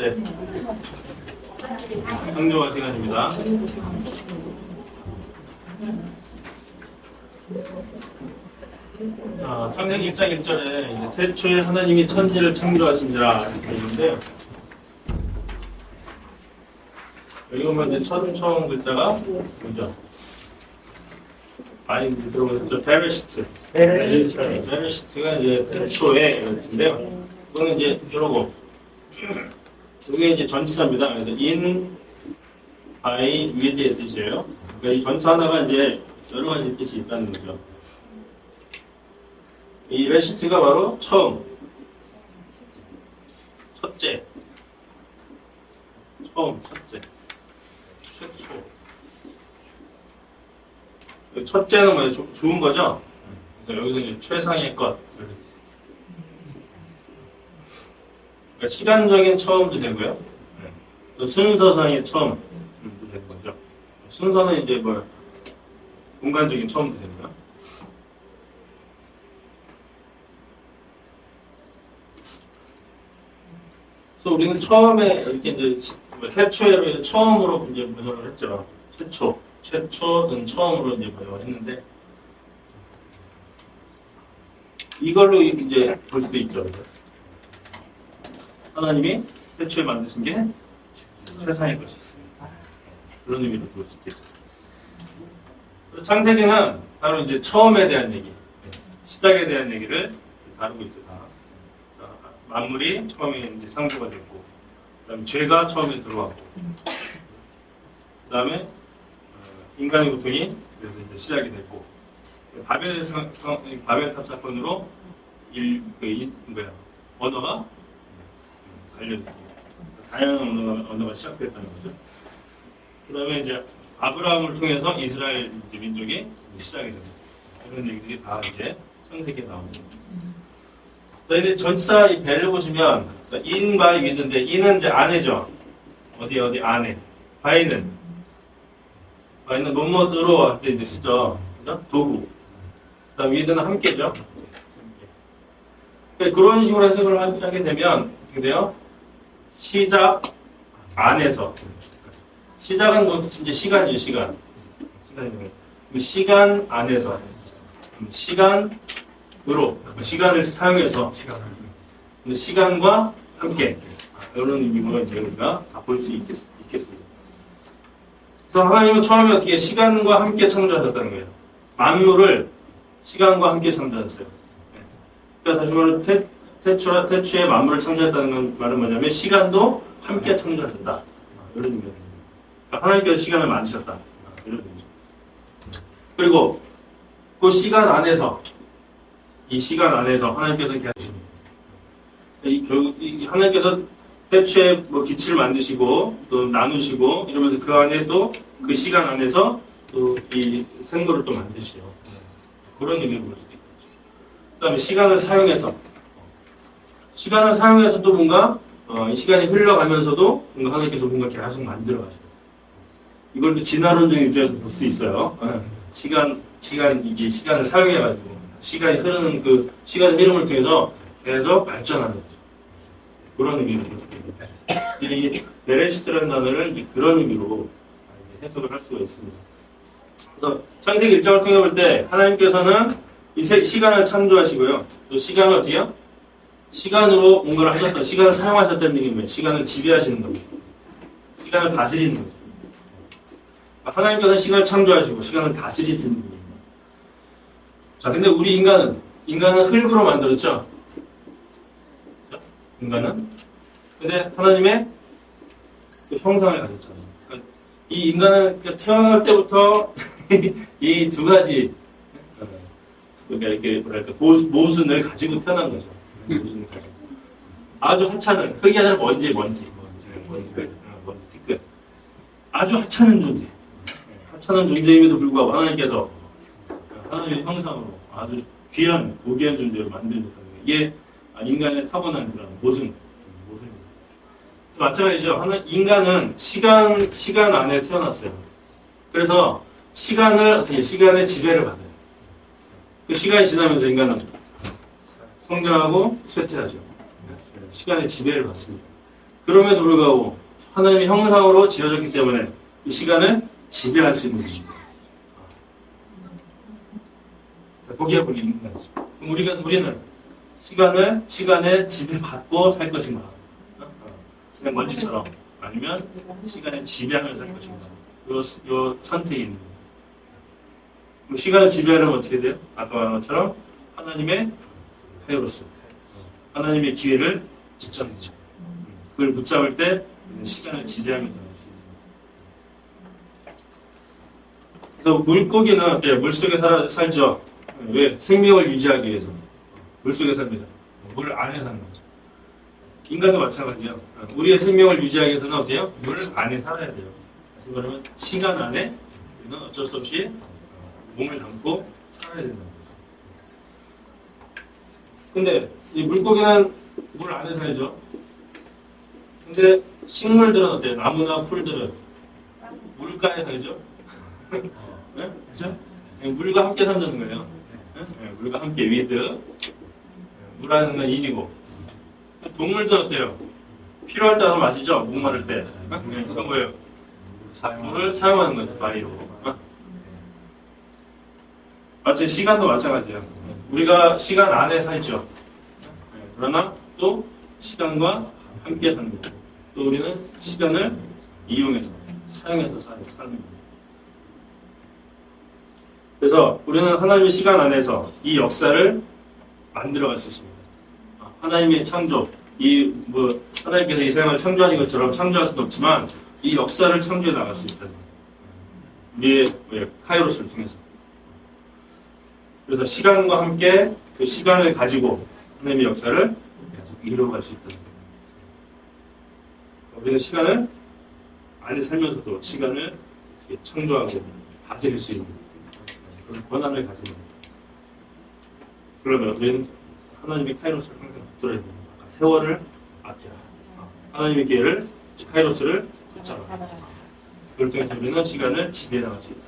네. 성경화 시간입니다. 자, 창세기 1장 1절에 태초에 하나님이 천지를 창조하신지라 이렇게 있는데요. 여기 보면 이제 처음 글자가 뭐죠? 많이 들어보셨죠? 베레시트. 베레시트가 이제 태초에 이런데요. 이거는 이제 이러고 이게 이제 전치사입니다. 그래서 in, by, with의 뜻이에요. 그러니까 이 전치사 하나가 이제 여러 가지 뜻이 있다는 거죠. 이 레시트가 바로 처음, 첫째, 첫째, 최초. 첫째는 뭐예요? 좋은 거죠? 그래서 여기서 이제 최상의 것. 그러니까 시간적인 처음도 되고요. 또 순서상의 처음도 되는 거죠. 순서는 이제 뭐 공간적인 처음도 되고요. 그래서 우리는 처음에 이렇게 이제 태초에 처음으로 이제 번역을 했죠. 최초는 처음으로 이제 번역을 했는데 이걸로 이제 볼 수도 있죠. 하나님이 태초에 만드신 게 최상의 것이었습니다. 그런 의미로 볼 수 있겠죠. 창세기는 바로 이제 처음에 대한 얘기, 시작에 대한 얘기를 다루고 있죠. 만물이 처음에 이제 창조가 됐고, 그다음에 죄가 처음에 들어왔고, 그다음에 인간의 고통이 그래서 이제 시작이 됐고, 바벨탑 사건으로 언어가 관련되고, 다양한 언어가 시작됐다는 거죠. 그다음에 이제 아브라함을 통해서 이스라엘 이제 민족이 시작이 됩니다. 이런 얘기들이 다 이제 창세기에 나옵니다. 자, 이제 전치사 이 배를 보시면 in, by, with인데 in은 이제 아내죠. 어디 아내. by는 뭐뭐으로 할 때 이제 쓰죠. 그죠? 도구. 그다음 with는 함께죠. 그런 식으로 해석을 하게 되면 어떻게 돼요? 시작 안에서. 시작은 뭐 이제 시간이죠. 시간 안에서. 시간을 사용해서 시간과 함께 이런 의미로 이제 우리가 볼 수 있겠습니다. 그래서 하나님은 처음에 어떻게 시간과 함께 창조하셨다는 거예요. 만물을 시간과 함께 창조하셨어요. 그러니까 다시 말로 태초에 만물을 창조했다는 말은 뭐냐면 시간도 함께 창조하셨다. 이런 의미입니다. 그러니까 하나님께서 시간을 만드셨다. 이런 의미죠. 그리고 그 시간 안에서 하나님께서 이렇게 하십니다. 하나님께서 태초에 뭐 빛을 만드시고 또 나누시고 이러면서 그 안에 또 그 시간 안에서 또 이 생물을 또 만드시죠. 그런 의미로 볼 수도 있겠죠. 그다음에 시간을 사용해서 또 뭔가 이 시간이 흘러가면서도 뭔가 하나님께서 뭔가 계속 만들어 가시죠. 이걸 또 진화론적인 입장에서 볼 수 있어요. 이게 시간을 사용해 가지고. 시간이 흐르는 그 시간의 흐름을 통해서 계속 발전하는 거죠. 그런 의미로 볼 수 있습니다. 이 베레시트라는 단어를 이제 그런 의미로 해석을 할 수가 있습니다. 그래서 창세기 1장을 통해 볼 때 하나님께서는 이 시간을 창조하시고요. 또 시간을 어떻게요? 시간으로 뭔가를 하셨다. 시간을 사용하셨다는 얘기는 시간을 지배하시는 겁니다. 시간을 다스리는 거죠. 하나님께서는 시간을 창조하시고 시간을 다스리시는 겁니다. 자, 근데 우리 인간은 흙으로 만들었죠? 인간은? 근데 하나님의 그 형상을 가졌잖아요. 그러니까 이 인간은 태어날 때부터 이 두 가지, 이렇게, 모순을 가지고 태어난 거죠. 모순을 가지고. 아주 하찮은, 흙이 아니라 먼지, 티끌. 아주 하찮은 존재. 하찮은 존재임에도 불구하고 하나님께서 하나님의 형상으로 아주 귀한, 고귀한 존재로 만들어졌다는 거예요. 이게 인간의 타고난 그런 모순입니다. 마찬가지죠. 인간은 시간 안에 태어났어요. 그래서 시간의 지배를 받아요. 그 시간이 지나면서 인간은 성장하고 쇠퇴하죠. 시간의 지배를 받습니다. 그럼에도 불구하고 하나님의 형상으로 지어졌기 때문에 이 시간을 지배할 수 있는 겁니다. 거기에 걸리는 거죠. 그럼 우리는 시간에 지배받고 살 것인가? 그냥 먼지처럼 아니면 시간에 지배하면서 살 것인가? 요 선택이 있는 거예요. 그럼 시간을 지배하려면 어떻게 돼요? 아까 말한 것처럼 하나님의 카이로스, 하나님의 기회를 붙잡는 거죠. 그걸 붙잡을 때 시간을 지배하면서 살 수 있는 거예요. 그래서 물고기는 물속에 살죠. 왜? 생명을 유지하기 위해서. 물속에 삽니다. 물 안에 사는 거죠. 인간도 마찬가지예요. 우리의 생명을 유지하기 위해서는 어때요? 물 안에 살아야 돼요. 다시 말하면 시간 안에 우리는 어쩔 수 없이 몸을 담고 살아야 된다는 거죠. 근데 이 물고기는 물 안에 살죠. 근데 식물들은 어때요? 나무나 풀들은 물가에 살죠. 네? 그렇죠? 물과 함께 산다는 거예요. 네? 물과 함께 위드. 물 안에는 건 인이고. 동물들은 어때요? 필요할 때 와서 마시죠. 목마를 때. 그건 뭐예요? 물을 사용하는 거죠. 바위로. 마치 시간도 마찬가지예요. 우리가 시간 안에 살죠. 그러나 또 시간과 함께 사는 거고, 또 우리는 시간을 이용해서 사용해서 사는 겁니다. 그래서 우리는 하나님의 시간 안에서 이 역사를 만들어갈 수 있습니다. 하나님의 창조, 하나님께서 이 세상을 창조하신 것처럼 창조할 수는 없지만 이 역사를 창조해 나갈 수 있다는 거예요. 우리의 카이로스를 통해서. 그래서 시간과 함께 그 시간을 가지고 하나님의 역사를 이루어갈 수 있다는 거예요. 우리는 시간을 안에 살면서도 시간을 창조하고 다스릴 수 있는 그런 권한을 가지는 거예요. 그러면 우리는 하나님의 카이로스를 항상 붙들어야 됩니다. 세월을 아껴라. 하나님의 기회를, 카이로스를 붙잡아라. 그걸 통해서 우리는 시간을 지배해 나갈 수 있다.